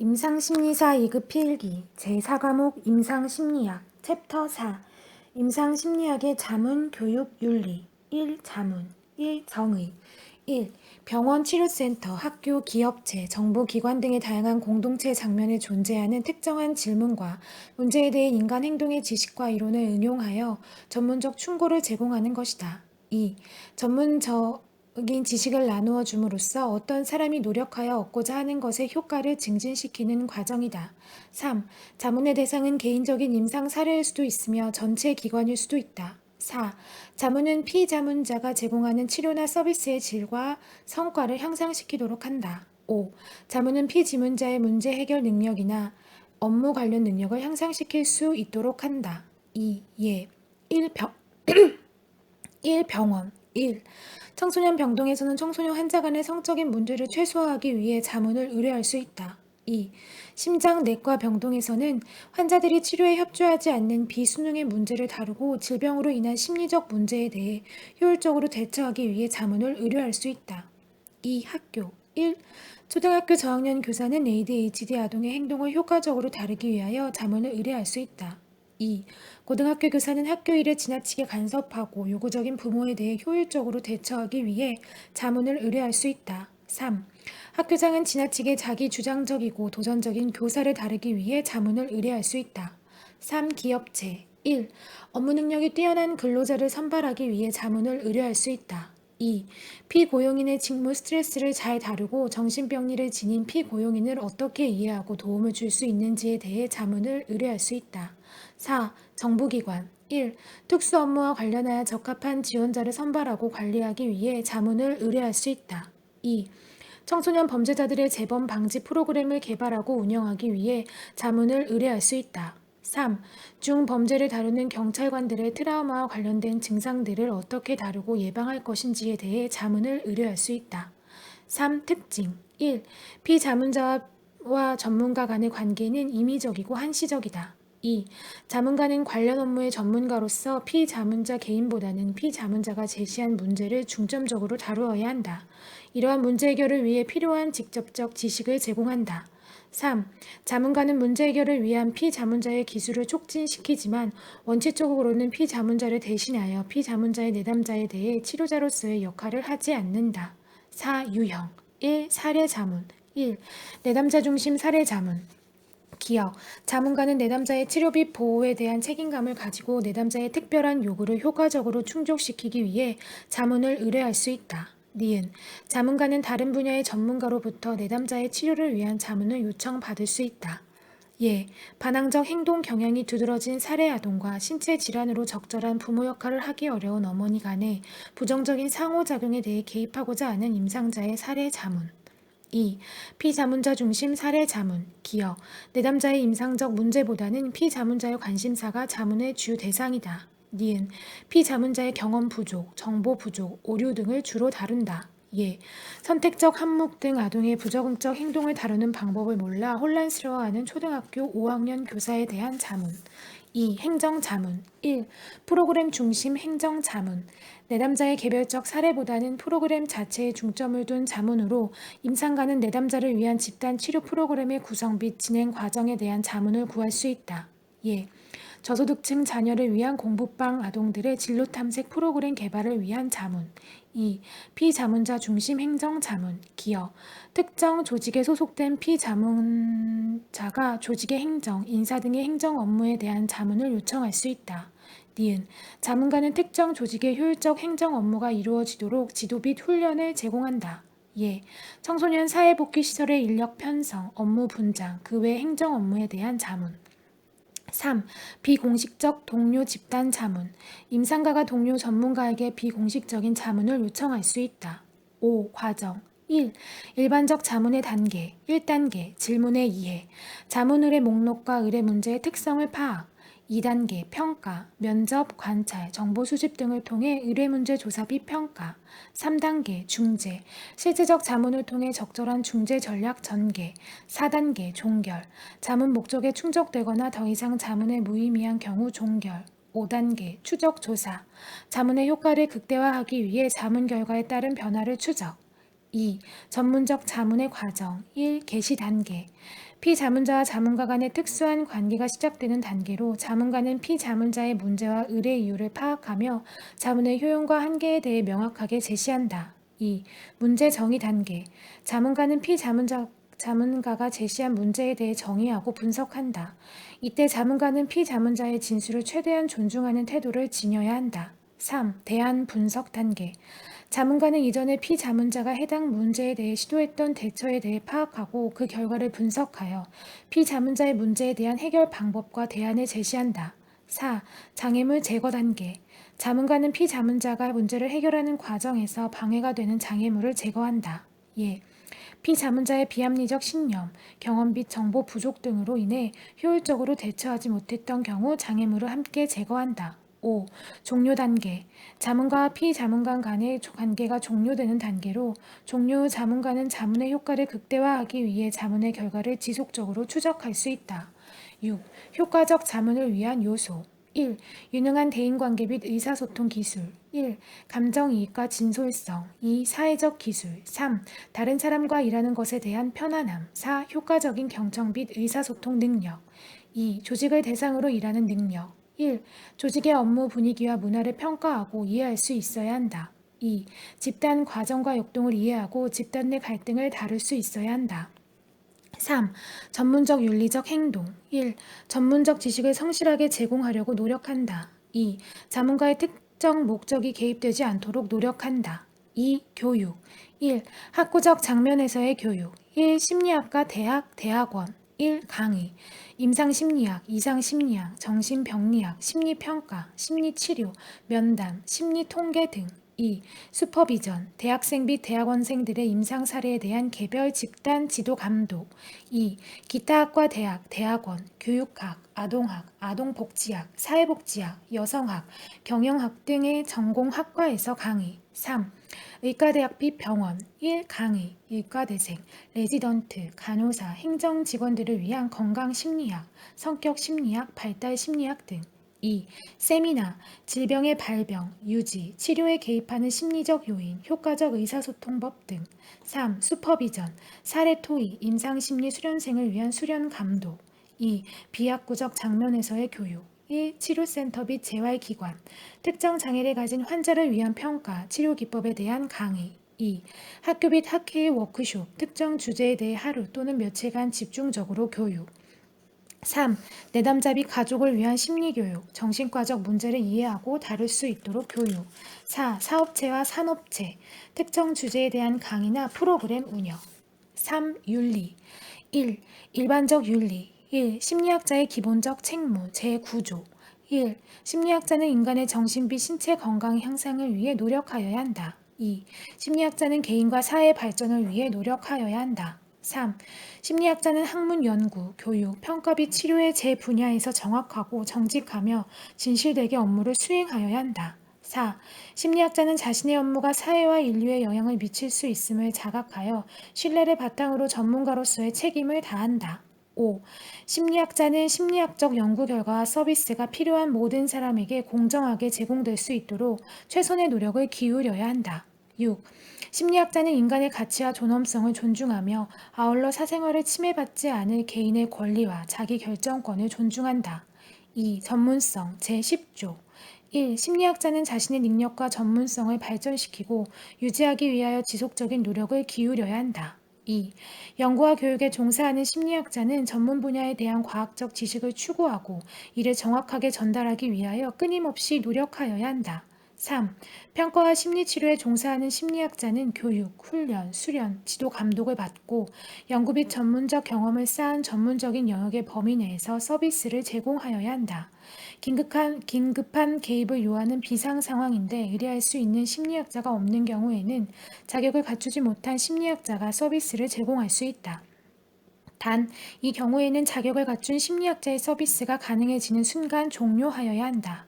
임상심리사 2급 필기 제4과목 임상심리학 챕터 4 임상심리학의 자문 교육 윤리 1. 자문 1. 정의 1. 병원 치료센터, 학교, 기업체, 정보기관 등의 다양한 공동체 장면에 존재하는 특정한 질문과 문제에 대해 인간 행동의 지식과 이론을 응용하여 전문적 충고를 제공하는 것이다. 2. 전문적인 지식을 나누어 줌으로써 어떤 사람이 노력하여 얻고자 하는 것의 효과를 증진시키는 과정이다. 3. 자문의 대상은 개인적인 임상 사례일 수도 있으며 전체 기관일 수도 있다. 4. 자문은 피자문자가 제공하는 치료나 서비스의 질과 성과를 향상시키도록 한다. 5. 자문은 피지문자의 문제 해결 능력이나 업무 관련 능력을 향상시킬 수 있도록 한다. 2. 예. 1. 병원 1. 청소년 병동에서는 청소년 환자 간의 성적인 문제를 최소화하기 위해 자문을 의뢰할 수 있다. 2. 심장내과 병동에서는 환자들이 치료에 협조하지 않는 비수능의 문제를 다루고 질병으로 인한 심리적 문제에 대해 효율적으로 대처하기 위해 자문을 의뢰할 수 있다. 2. 학교 1. 초등학교 저학년 교사는 ADHD 아동의 행동을 효과적으로 다루기 위하여 자문을 의뢰할 수 있다. 2. 고등학교 교사는 학교 일에 지나치게 간섭하고 요구적인 부모에 대해 효율적으로 대처하기 위해 자문을 의뢰할 수 있다. 3. 학교장은 지나치게 자기주장적이고 도전적인 교사를 다루기 위해 자문을 의뢰할 수 있다. 3. 기업체 1. 업무 능력이 뛰어난 근로자를 선발하기 위해 자문을 의뢰할 수 있다. 2. 피고용인의 직무 스트레스를 잘 다루고 정신병리를 지닌 피고용인을 어떻게 이해하고 도움을 줄 수 있는지에 대해 자문을 의뢰할 수 있다. 4. 정부기관 1. 특수 업무와 관련하여 적합한 지원자를 선발하고 관리하기 위해 자문을 의뢰할 수 있다. 2. 청소년 범죄자들의 재범 방지 프로그램을 개발하고 운영하기 위해 자문을 의뢰할 수 있다. 3. 중범죄를 다루는 경찰관들의 트라우마와 관련된 증상들을 어떻게 다루고 예방할 것인지에 대해 자문을 의뢰할 수 있다. 3. 특징 1. 피자문자와 전문가 간의 관계는 임의적이고 한시적이다. 2. 자문가는 관련 업무의 전문가로서 피자문자 개인보다는 피자문자가 제시한 문제를 중점적으로 다루어야 한다. 이러한 문제 해결을 위해 필요한 직접적 지식을 제공한다. 3. 자문가는 문제 해결을 위한 피자문자의 기술을 촉진시키지만 원칙적으로는 피자문자를 대신하여 피자문자의 내담자에 대해 치료자로서의 역할을 하지 않는다. 4. 유형 1. 사례 자문 1. 내담자 중심 사례 자문 기여, 자문가는 내담자의 치료 및 보호에 대한 책임감을 가지고 내담자의 특별한 요구를 효과적으로 충족시키기 위해 자문을 의뢰할 수 있다. 니은, 자문가는 다른 분야의 전문가로부터 내담자의 치료를 위한 자문을 요청받을 수 있다. 예, 반항적 행동 경향이 두드러진 사례 아동과 신체 질환으로 적절한 부모 역할을 하기 어려운 어머니 간의 부정적인 상호작용에 대해 개입하고자 하는 임상자의 사례 자문. 2. 피자문자 중심 사례 자문, 기여, 내담자의 임상적 문제보다는 피자문자의 관심사가 자문의 주 대상이다. 니은, 피자문자의 경험 부족, 정보 부족, 오류 등을 주로 다룬다. 예, 선택적 한몫 등 아동의 부적응적 행동을 다루는 방법을 몰라 혼란스러워하는 초등학교 5학년 교사에 대한 자문. 2. 행정자문 1. 프로그램 중심 행정자문 내담자의 개별적 사례보다는 프로그램 자체에 중점을 둔 자문으로 임상가는 내담자를 위한 집단 치료 프로그램의 구성 및 진행 과정에 대한 자문을 구할 수 있다. 예. 저소득층 자녀를 위한 공부방 아동들의 진로 탐색 프로그램 개발을 위한 자문. 2. 피자문자 중심 행정 자문, 기여. 특정 조직에 소속된 피자문자가 조직의 행정, 인사 등의 행정 업무에 대한 자문을 요청할 수 있다. 니은, 자문가는 특정 조직의 효율적 행정 업무가 이루어지도록 지도 및 훈련을 제공한다. 예, 청소년 사회복귀시설의 인력 편성, 업무 분장, 그 외 행정 업무에 대한 자문. 3. 비공식적 동료 집단 자문. 임상가가 동료 전문가에게 비공식적인 자문을 요청할 수 있다. 5. 과정 1. 일반적 자문의 단계 1단계 질문의 이해 자문 의뢰 목록과 의뢰 문제의 특성을 파악 2단계 평가, 면접, 관찰, 정보 수집 등을 통해 의뢰 문제 조사 및 평가 3단계 중재, 실제적 자문을 통해 적절한 중재 전략 전개 4단계 종결, 자문 목적에 충족되거나 더 이상 자문에 무의미한 경우 종결 5단계 추적 조사, 자문의 효과를 극대화하기 위해 자문 결과에 따른 변화를 추적 2. 전문적 자문의 과정. 1. 개시 단계. 피자문자와 자문가 간의 특수한 관계가 시작되는 단계로 자문가는 피자문자의 문제와 의뢰 이유를 파악하며 자문의 효용과 한계에 대해 명확하게 제시한다. 2. 문제 정의 단계. 자문가는 자문가가 제시한 문제에 대해 정의하고 분석한다. 이때 자문가는 피자문자의 진술을 최대한 존중하는 태도를 지녀야 한다. 3. 대안 분석 단계. 자문가는 이전에 피자문자가 해당 문제에 대해 시도했던 대처에 대해 파악하고 그 결과를 분석하여 피자문자의 문제에 대한 해결 방법과 대안을 제시한다. 4. 장애물 제거 단계. 자문가는 피자문자가 문제를 해결하는 과정에서 방해가 되는 장애물을 제거한다. 예. 피자문자의 비합리적 신념, 경험 및 정보 부족 등으로 인해 효율적으로 대처하지 못했던 경우 장애물을 함께 제거한다. 5. 종료 단계. 자문가와 피자문가 간의 관계가 종료되는 단계로 종료 후 자문가는 자문의 효과를 극대화하기 위해 자문의 결과를 지속적으로 추적할 수 있다. 6. 효과적 자문을 위한 요소. 1. 유능한 대인관계 및 의사소통 기술. 1. 감정이입과 진솔성. 2. 사회적 기술. 3. 다른 사람과 일하는 것에 대한 편안함. 4. 효과적인 경청 및 의사소통 능력. 2. 조직을 대상으로 일하는 능력. 1. 조직의 업무 분위기와 문화를 평가하고 이해할 수 있어야 한다. 2. 집단 과정과 역동을 이해하고 집단 내 갈등을 다룰 수 있어야 한다. 3. 전문적 윤리적 행동. 1. 전문적 지식을 성실하게 제공하려고 노력한다. 2. 자문가의 특정 목적이 개입되지 않도록 노력한다. 2. 교육. 1. 학구적 장면에서의 교육. 1. 심리학과 대학, 대학원. 1. 강의. 임상심리학, 이상심리학, 정신병리학, 심리평가, 심리치료, 면담, 심리통계 등. 2. 슈퍼비전, 대학생 및 대학원생들의 임상 사례에 대한 개별 집단 지도 감독. 2. 기타학과 대학, 대학원, 교육학, 아동학, 아동복지학, 사회복지학, 여성학, 경영학 등의 전공 학과에서 강의. 3. 의과대학 및 병원. 1. 강의, 의과대생, 레지던트, 간호사, 행정직원들을 위한 건강심리학, 성격심리학, 발달심리학 등. 2. 세미나, 질병의 발병, 유지, 치료에 개입하는 심리적 요인, 효과적 의사소통법 등. 3. 슈퍼비전, 사례 토의, 임상심리 수련생을 위한 수련 감독. 2. 비학구적 장면에서의 교육. 1. 치료센터 및 재활기관, 특정 장애를 가진 환자를 위한 평가, 치료기법에 대한 강의. 2. 학교 및 학회의 워크숍, 특정 주제에 대해 하루 또는 며칠간 집중적으로 교육. 3. 내담자 및 가족을 위한 심리교육, 정신과적 문제를 이해하고 다룰 수 있도록 교육. 4. 사업체와 산업체, 특정 주제에 대한 강의나 프로그램 운영. 3. 윤리. 1. 일반적 윤리. 1. 심리학자의 기본적 책무, 재구조. 1. 심리학자는 인간의 정신 및 신체 건강 향상을 위해 노력하여야 한다. 2. 심리학자는 개인과 사회 발전을 위해 노력하여야 한다. 3. 심리학자는 학문 연구, 교육, 평가 및 치료의 제 분야에서 정확하고 정직하며 진실되게 업무를 수행하여야 한다. 4. 심리학자는 자신의 업무가 사회와 인류에 영향을 미칠 수 있음을 자각하여 신뢰를 바탕으로 전문가로서의 책임을 다한다. 5. 심리학자는 심리학적 연구 결과와 서비스가 필요한 모든 사람에게 공정하게 제공될 수 있도록 최선의 노력을 기울여야 한다. 6. 심리학자는 인간의 가치와 존엄성을 존중하며 아울러 사생활을 침해받지 않을 개인의 권리와 자기 결정권을 존중한다. 2. 전문성 제10조. 1. 심리학자는 자신의 능력과 전문성을 발전시키고 유지하기 위하여 지속적인 노력을 기울여야 한다. 2. 연구와 교육에 종사하는 심리학자는 전문 분야에 대한 과학적 지식을 추구하고 이를 정확하게 전달하기 위하여 끊임없이 노력하여야 한다. 3. 평가와 심리치료에 종사하는 심리학자는 교육, 훈련, 수련, 지도 감독을 받고 연구 및 전문적 경험을 쌓은 전문적인 영역의 범위 내에서 서비스를 제공하여야 한다. 긴급한 개입을 요하는 비상 상황인데 의뢰할 수 있는 심리학자가 없는 경우에는 자격을 갖추지 못한 심리학자가 서비스를 제공할 수 있다. 단, 이 경우에는 자격을 갖춘 심리학자의 서비스가 가능해지는 순간 종료하여야 한다.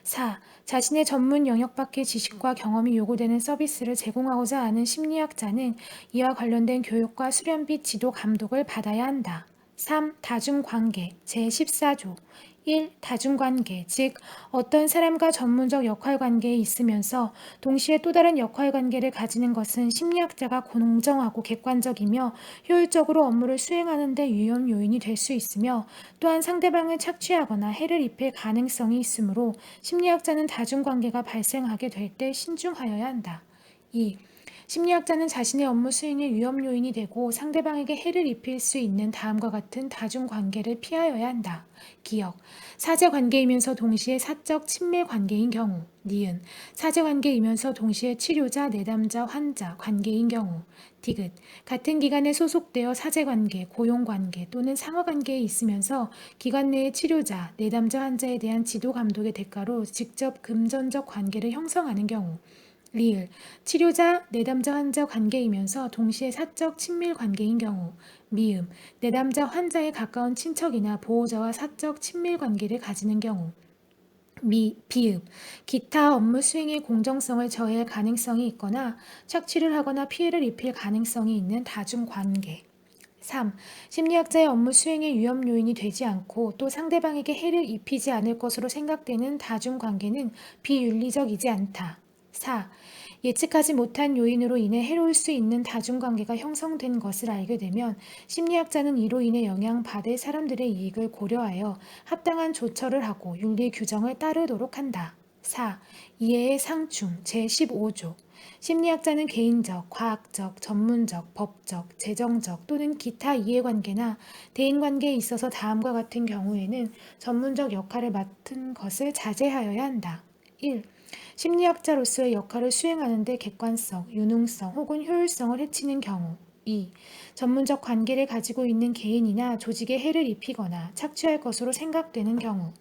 4. 자신의 전문 영역 밖의 지식과 경험이 요구되는 서비스를 제공하고자 하는 심리학자는 이와 관련된 교육과 수련 및 지도 감독을 받아야 한다. 3. 다중관계 제14조 1. 다중관계, 즉 어떤 사람과 전문적 역할관계에 있으면서 동시에 또 다른 역할관계를 가지는 것은 심리학자가 공정하고 객관적이며 효율적으로 업무를 수행하는 데 유연 요인이 될 수 있으며 또한 상대방을 착취하거나 해를 입힐 가능성이 있으므로 심리학자는 다중관계가 발생하게 될 때 신중하여야 한다. 2. 심리학자는 자신의 업무 수행에 위험 요인이 되고 상대방에게 해를 입힐 수 있는 다음과 같은 다중관계를 피하여야 한다. 기억, 사제관계이면서 동시에 사적 친밀 관계인 경우. 니은, 사제관계이면서 동시에 치료자, 내담자, 환자 관계인 경우. 디귿, 같은 기관에 소속되어 사제관계, 고용관계 또는 상하관계에 있으면서 기관 내의 치료자, 내담자, 환자에 대한 지도 감독의 대가로 직접 금전적 관계를 형성하는 경우. 리을, 치료자, 내담자 환자 관계이면서 동시에 사적 친밀 관계인 경우. 미음, 내담자 환자의 가까운 친척이나 보호자와 사적 친밀 관계를 가지는 경우. 비읍, 기타 업무 수행의 공정성을 저해할 가능성이 있거나 착취를 하거나 피해를 입힐 가능성이 있는 다중관계. 3. 심리학자의 업무 수행의 위험 요인이 되지 않고 또 상대방에게 해를 입히지 않을 것으로 생각되는 다중관계는 비윤리적이지 않다. 4. 예측하지 못한 요인으로 인해 해로울 수 있는 다중관계가 형성된 것을 알게 되면 심리학자는 이로 인해 영향받을 사람들의 이익을 고려하여 합당한 조처를 하고 윤리 규정을 따르도록 한다. 4. 이해의 상충 제15조 심리학자는 개인적, 과학적, 전문적, 법적, 재정적 또는 기타 이해관계나 대인관계에 있어서 다음과 같은 경우에는 전문적 역할을 맡은 것을 자제하여야 한다. 1. 심리학자로서의 역할을 수행하는 데 객관성, 유능성 혹은 효율성을 해치는 경우. 2. 전문적 관계를 가지고 있는 개인이나 조직에 해를 입히거나 착취할 것으로 생각되는 경우.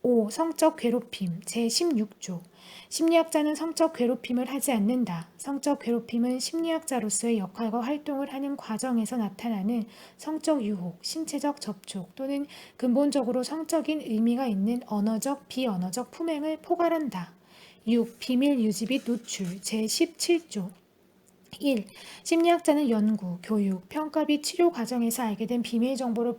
5. 성적 괴롭힘 제16조 심리학자는 성적 괴롭힘을 하지 않는다. 성적 괴롭힘은 심리학자로서의 역할과 활동을 하는 과정에서 나타나는 성적 유혹, 신체적 접촉 또는 근본적으로 성적인 의미가 있는 언어적, 비언어적 품행을 포괄한다. 6. 비밀 유지 및 노출 제17조 1. 심리학자는 연구, 교육, 평가 및 치료 과정에서 알게 된 비밀 정보를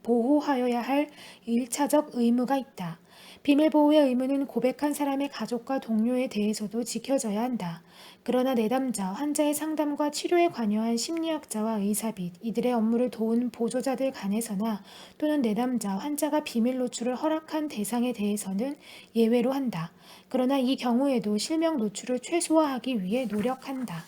보호하여야 할 1차적 의무가 있다. 비밀 보호의 의무는 고백한 사람의 가족과 동료에 대해서도 지켜져야 한다. 그러나 내담자, 환자의 상담과 치료에 관여한 심리학자와 의사 및 이들의 업무를 도운 보조자들 간에서나 또는 내담자, 환자가 비밀 노출을 허락한 대상에 대해서는 예외로 한다. 그러나 이 경우에도 실명 노출을 최소화하기 위해 노력한다.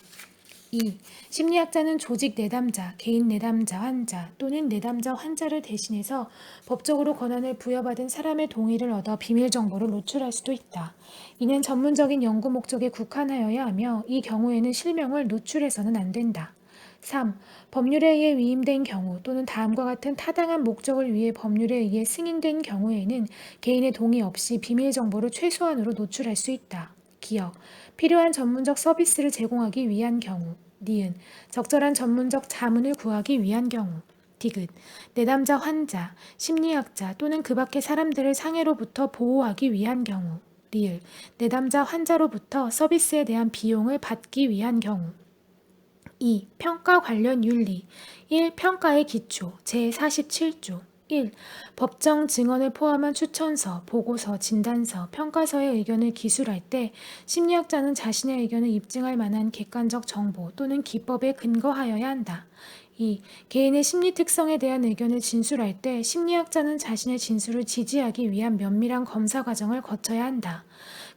2. 심리학자는 조직 내담자, 개인 내담자 환자 또는 내담자 환자를 대신해서 법적으로 권한을 부여받은 사람의 동의를 얻어 비밀 정보를 노출할 수도 있다. 이는 전문적인 연구 목적에 국한하여야 하며 이 경우에는 실명을 노출해서는 안 된다. 3. 법률에 의해 위임된 경우 또는 다음과 같은 타당한 목적을 위해 법률에 의해 승인된 경우에는 개인의 동의 없이 비밀 정보를 최소한으로 노출할 수 있다. 기억, 필요한 전문적 서비스를 제공하기 위한 경우. 니은, 적절한 전문적 자문을 구하기 위한 경우. 디귿, 내담자 환자, 심리학자 또는 그 밖의 사람들을 상해로부터 보호하기 위한 경우. 리을, 내담자 환자로부터 서비스에 대한 비용을 받기 위한 경우. 2. 평가 관련 윤리 1. 평가의 기초 제47조 1. 법정 증언을 포함한 추천서, 보고서, 진단서, 평가서의 의견을 기술할 때 심리학자는 자신의 의견을 입증할 만한 객관적 정보 또는 기법에 근거하여야 한다. 2. 개인의 심리 특성에 대한 의견을 진술할 때 심리학자는 자신의 진술을 지지하기 위한 면밀한 검사 과정을 거쳐야 한다.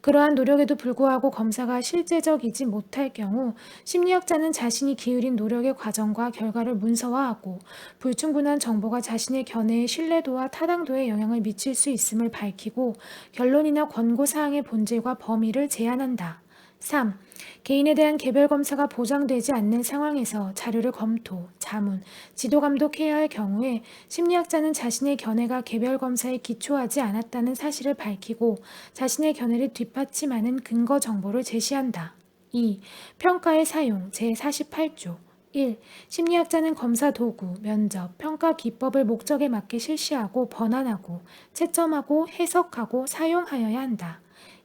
그러한 노력에도 불구하고 검사가 실제적이지 못할 경우 심리학자는 자신이 기울인 노력의 과정과 결과를 문서화하고 불충분한 정보가 자신의 견해의 신뢰도와 타당도에 영향을 미칠 수 있음을 밝히고 결론이나 권고사항의 본질과 범위를 제한한다. 3. 개인에 대한 개별 검사가 보장되지 않는 상황에서 자료를 검토, 자문, 지도 감독해야 할 경우에 심리학자는 자신의 견해가 개별 검사에 기초하지 않았다는 사실을 밝히고 자신의 견해를 뒷받침하는 근거 정보를 제시한다. 2. 평가의 사용 제48조 1. 심리학자는 검사 도구, 면접, 평가 기법을 목적에 맞게 실시하고 번안하고 채점하고 해석하고 사용하여야 한다.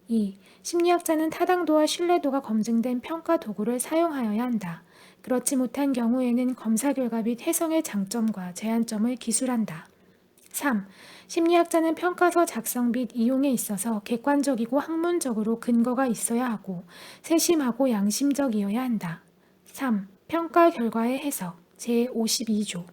2. 심리학자는 타당도와 신뢰도가 검증된 평가 도구를 사용하여야 한다. 그렇지 못한 경우에는 검사 결과 및 해석의 장점과 제한점을 기술한다. 3. 심리학자는 평가서 작성 및 이용에 있어서 객관적이고 학문적으로 근거가 있어야 하고 세심하고 양심적이어야 한다. 3. 평가 결과의 해석 제52조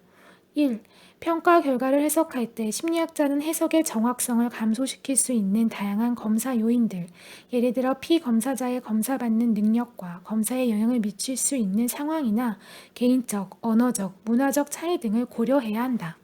1. 평가 결과를 해석할 때 심리학자는 해석의 정확성을 감소시킬 수 있는 다양한 검사 요인들, 예를 들어 피검사자의 검사받는 능력과 검사에 영향을 미칠 수 있는 상황이나 개인적, 언어적, 문화적 차이 등을 고려해야 한다.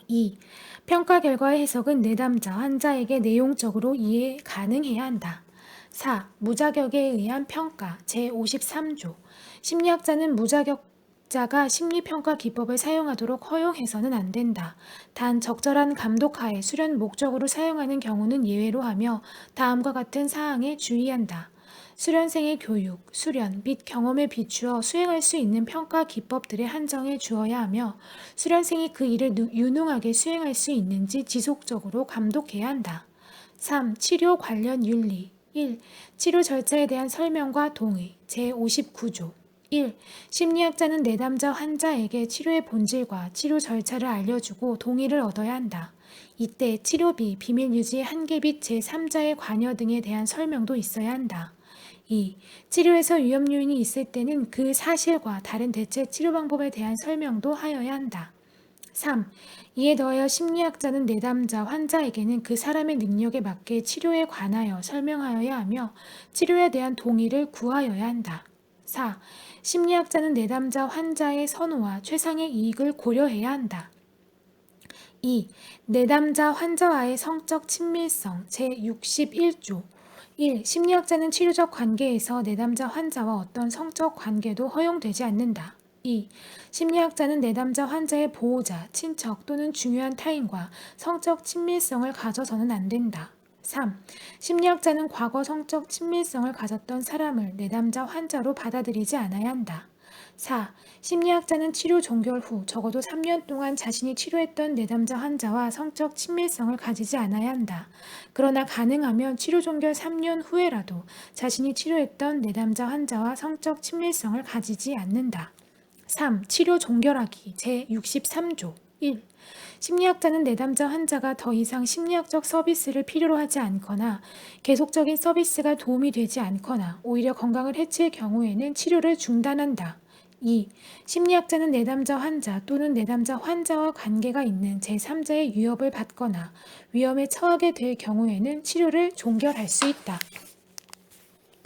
2. 평가 결과의 해석은 내담자, 환자에게 내용적으로 이해 가능해야 한다. 4. 무자격에 의한 평가 제53조 심리학자는 무자격자가 심리평가 기법을 사용하도록 허용해서는 안 된다. 단 적절한 감독하에 수련 목적으로 사용하는 경우는 예외로 하며 다음과 같은 사항에 주의한다. 수련생의 교육, 수련 및 경험에 비추어 수행할 수 있는 평가 기법들에 한정해 주어야 하며 수련생이 그 일을 유능하게 수행할 수 있는지 지속적으로 감독해야 한다. 3. 치료 관련 윤리 1. 치료 절차에 대한 설명과 동의 제59조 1. 심리학자는 내담자 환자에게 치료의 본질과 치료 절차를 알려주고 동의를 얻어야 한다. 이때 치료비, 비밀 유지의 한계 및 제3자의 관여 등에 대한 설명도 있어야 한다. 2. 치료에서 위험 요인이 있을 때는 그 사실과 다른 대체 치료 방법에 대한 설명도 하여야 한다. 3. 이에 더하여 심리학자는 내담자 환자에게는 그 사람의 능력에 맞게 치료에 관하여 설명하여야 하며 치료에 대한 동의를 구하여야 한다. 4. 심리학자는 내담자 환자의 선호와 최상의 이익을 고려해야 한다. 2. 내담자 환자와의 성적 친밀성 제61조 1. 심리학자는 치료적 관계에서 내담자 환자와 어떤 성적 관계도 허용되지 않는다. 2. 심리학자는 내담자 환자의 보호자, 친척 또는 중요한 타인과 성적 친밀성을 가져서는 안 된다. 3. 심리학자는 과거 성적 친밀성을 가졌던 사람을 내담자 환자로 받아들이지 않아야 한다. 4. 심리학자는 치료 종결 후 적어도 3년 동안 자신이 치료했던 내담자 환자와 성적 친밀성을 가지지 않아야 한다. 그러나 가능하면 치료 종결 3년 후에라도 자신이 치료했던 내담자 환자와 성적 친밀성을 가지지 않는다. 3. 치료 종결하기 제63조 1. 심리학자는 내담자 환자가 더 이상 심리학적 서비스를 필요로 하지 않거나 계속적인 서비스가 도움이 되지 않거나 오히려 건강을 해칠 경우에는 치료를 중단한다. 2. 심리학자는 내담자 환자 또는 내담자 환자와 관계가 있는 제3자의 위협을 받거나 위험에 처하게 될 경우에는 치료를 종결할 수 있다.